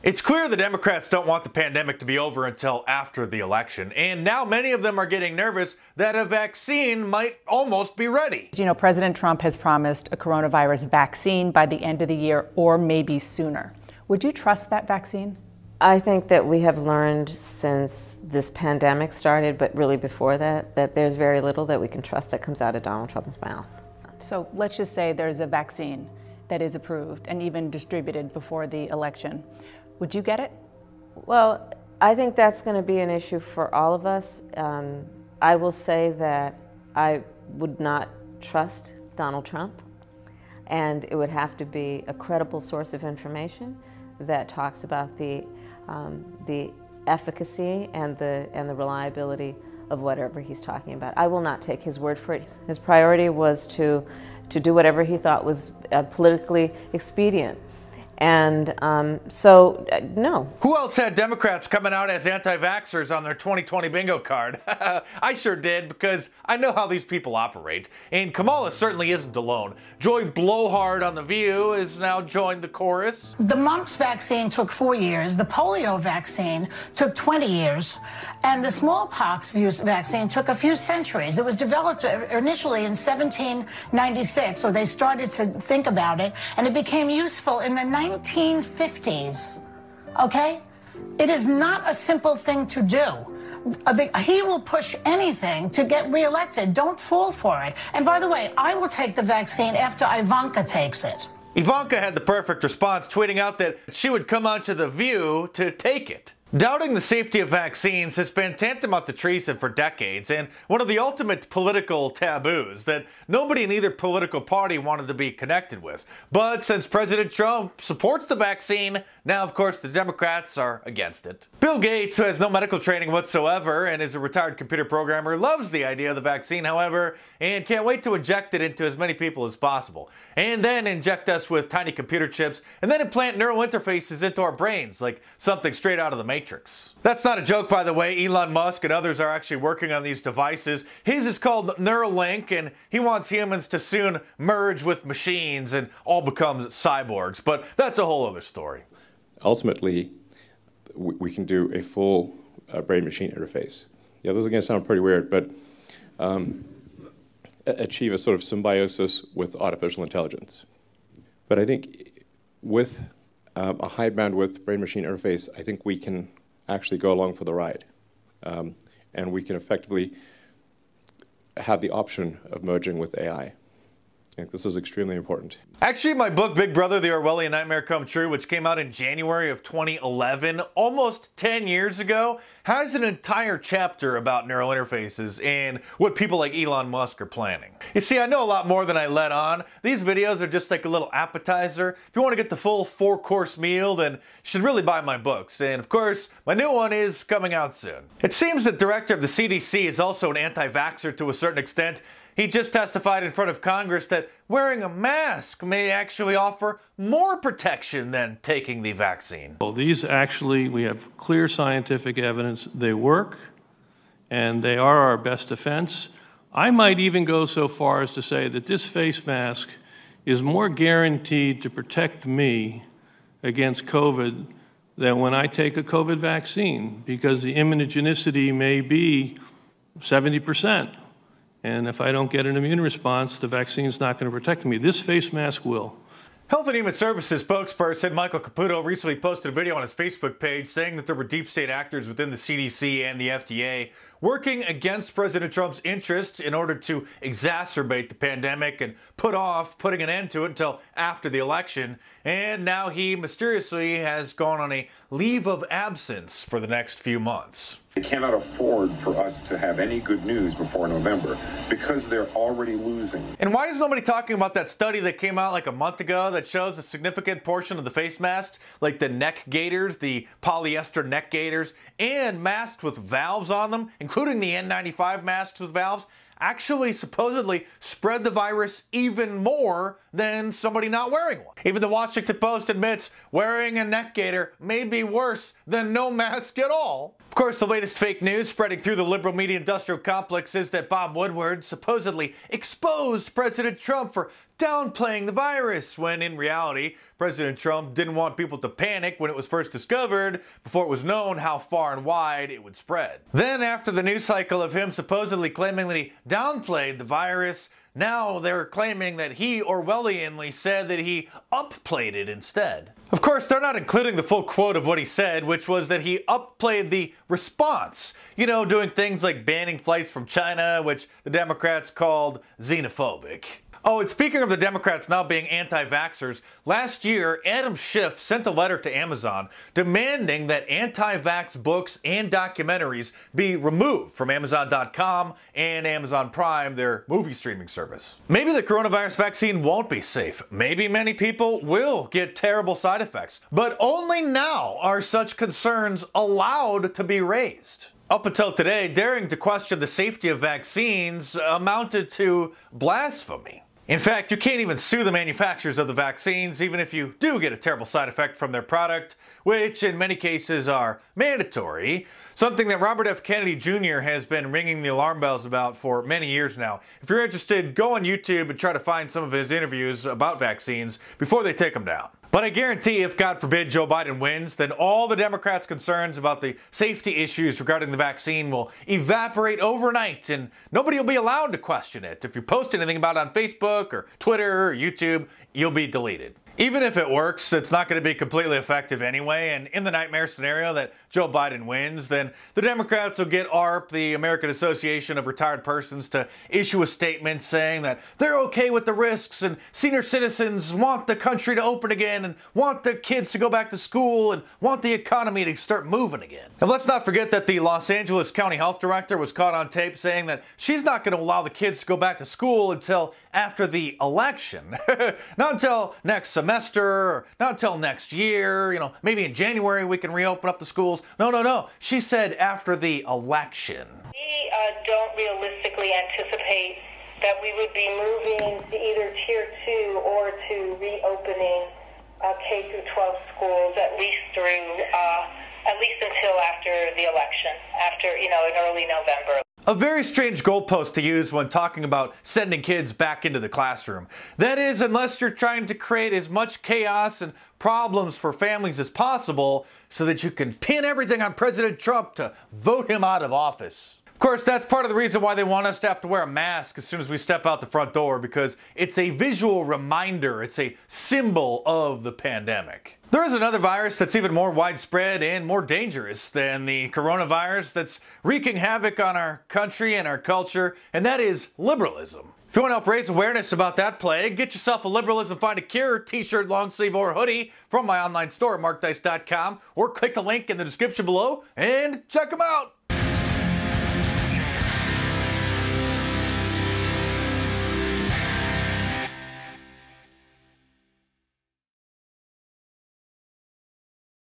It's clear the Democrats don't want the pandemic to be over until after the election, and now many of them are getting nervous that a vaccine might almost be ready. You know, President Trump has promised a coronavirus vaccine by the end of the year or maybe sooner. Would you trust that vaccine? I think that we have learned since this pandemic started, but really before that, that there's very little that we can trust that comes out of Donald Trump's mouth. So let's just say there's a vaccine that is approved and even distributed before the election. Would you get it? Well, I think that's going to be an issue for all of us. I will say that I would not trust Donald Trump, and it would have to be a credible source of information that talks about the efficacy and the reliability of whatever he's talking about. I will not take his word for it. His priority was to do whatever he thought was politically expedient. And no. Who else had Democrats coming out as anti-vaxxers on their 2020 bingo card? I sure did, because I know how these people operate. And Kamala certainly isn't alone. Joy Blowhard on The View has now joined the chorus. The mumps vaccine took 4 years. The polio vaccine took 20 years. And the smallpox vaccine took a few centuries. It was developed initially in 1796, or they started to think about it, and it became useful in the 1950s. Okay? It is not a simple thing to do. He will push anything to get reelected. Don't fall for it. And by the way, I will take the vaccine after Ivanka takes it. Ivanka had the perfect response, tweeting out that she would come onto The View to take it. Doubting the safety of vaccines has been tantamount to treason for decades, and one of the ultimate political taboos that nobody in either political party wanted to be connected with. But since President Trump supports the vaccine, now of course the Democrats are against it. Bill Gates, who has no medical training whatsoever and is a retired computer programmer, loves the idea of the vaccine, however, and can't wait to inject it into as many people as possible. And then inject us with tiny computer chips, and then implant neural interfaces into our brains like something straight out of the Matrix. That's not a joke, by the way. Elon Musk and others are actually working on these devices. His is called Neuralink, and he wants humans to soon merge with machines and all become cyborgs. But that's a whole other story. Ultimately, we can do a full brain-machine interface. Yeah, this is going to sound pretty weird, but achieve a sort of symbiosis with artificial intelligence. But I think with a high bandwidth brain-machine interface, I think we can actually go along for the ride. And we can effectively have the option of merging with AI. I think this is extremely important. Actually, my book, Big Brother, The Orwellian Nightmare Come True, which came out in January of 2011, almost 10 years ago, has an entire chapter about neural interfaces and what people like Elon Musk are planning. You see, I know a lot more than I let on. These videos are just like a little appetizer. If you want to get the full 4-course meal, then you should really buy my books. And of course, my new one is coming out soon. It seems that director of the CDC is also an anti-vaxxer to a certain extent. He just testified in front of Congress that wearing a mask may actually offer more protection than taking the vaccine. Well, these actually, we have clear scientific evidence they work, and they are our best defense. I might even go so far as to say that this face mask is more guaranteed to protect me against COVID than when I take a COVID vaccine, because the immunogenicity may be 70%. And if I don't get an immune response, the vaccine's not going to protect me. This face mask will. Health and Human Services spokesperson Michael Caputo recently posted a video on his Facebook page saying that there were deep state actors within the CDC and the FDA working against President Trump's interests in order to exacerbate the pandemic and put off putting an end to it until after the election. And now he mysteriously has gone on a leave of absence for the next few months. They cannot afford for us to have any good news before November because they're already losing. And why is nobody talking about that study that came out like a month ago that shows a significant portion of the face masks, like the neck gaiters, the polyester neck gaiters, and masks with valves on them, including the N95 masks with valves, actually supposedly spread the virus even more than somebody not wearing one. Even the Washington Post admits wearing a neck gaiter may be worse than no mask at all. Of course, the latest fake news spreading through the liberal media industrial complex is that Bob Woodward supposedly exposed President Trump for downplaying the virus, when in reality, President Trump didn't want people to panic when it was first discovered before it was known how far and wide it would spread. Then, after the news cycle of him supposedly claiming that he downplayed the virus, now they're claiming that he Orwellianly said that he upplayed it instead. Of course, they're not including the full quote of what he said, which was that he upplayed the response. You know, doing things like banning flights from China, which the Democrats called xenophobic. Oh, and speaking of the Democrats now being anti-vaxxers, last year Adam Schiff sent a letter to Amazon demanding that anti-vax books and documentaries be removed from Amazon.com and Amazon Prime, their movie streaming service. Maybe the coronavirus vaccine won't be safe. Maybe many people will get terrible side effects. But only now are such concerns allowed to be raised. Up until today, daring to question the safety of vaccines amounted to blasphemy. In fact, you can't even sue the manufacturers of the vaccines, even if you do get a terrible side effect from their product, which in many cases are mandatory, something that Robert F. Kennedy Jr. has been ringing the alarm bells about for many years now. If you're interested, go on YouTube and try to find some of his interviews about vaccines before they take them down. But I guarantee if, God forbid, Joe Biden wins, then all the Democrats' concerns about the safety issues regarding the vaccine will evaporate overnight, and nobody will be allowed to question it. If you post anything about it on Facebook or Twitter or YouTube, you'll be deleted. Even if it works, it's not going to be completely effective anyway, and in the nightmare scenario that Joe Biden wins, then the Democrats will get AARP, the American Association of Retired Persons, to issue a statement saying that they're okay with the risks and senior citizens want the country to open again and want the kids to go back to school and want the economy to start moving again. And let's not forget that the Los Angeles County Health Director was caught on tape saying that she's not going to allow the kids to go back to school until after the election. Not until next semester, or not until next year, you know, maybe in January we can reopen up the schools. No. She said after the election. We don't realistically anticipate that we would be moving to either Tier 2 or to reopening K through 12 schools at least until after the election, after, in early November. A very strange goalpost to use when talking about sending kids back into the classroom. That is, unless you're trying to create as much chaos and problems for families as possible so that you can pin everything on President Trump to vote him out of office. Of course, that's part of the reason why they want us to have to wear a mask as soon as we step out the front door, because it's a visual reminder, it's a symbol of the pandemic. There is another virus that's even more widespread and more dangerous than the coronavirus that's wreaking havoc on our country and our culture, and that is liberalism. If you want to help raise awareness about that plague, get yourself a Liberalism Find a Cure t-shirt, long sleeve, or hoodie from my online store at markdice.com, or click the link in the description below and check them out.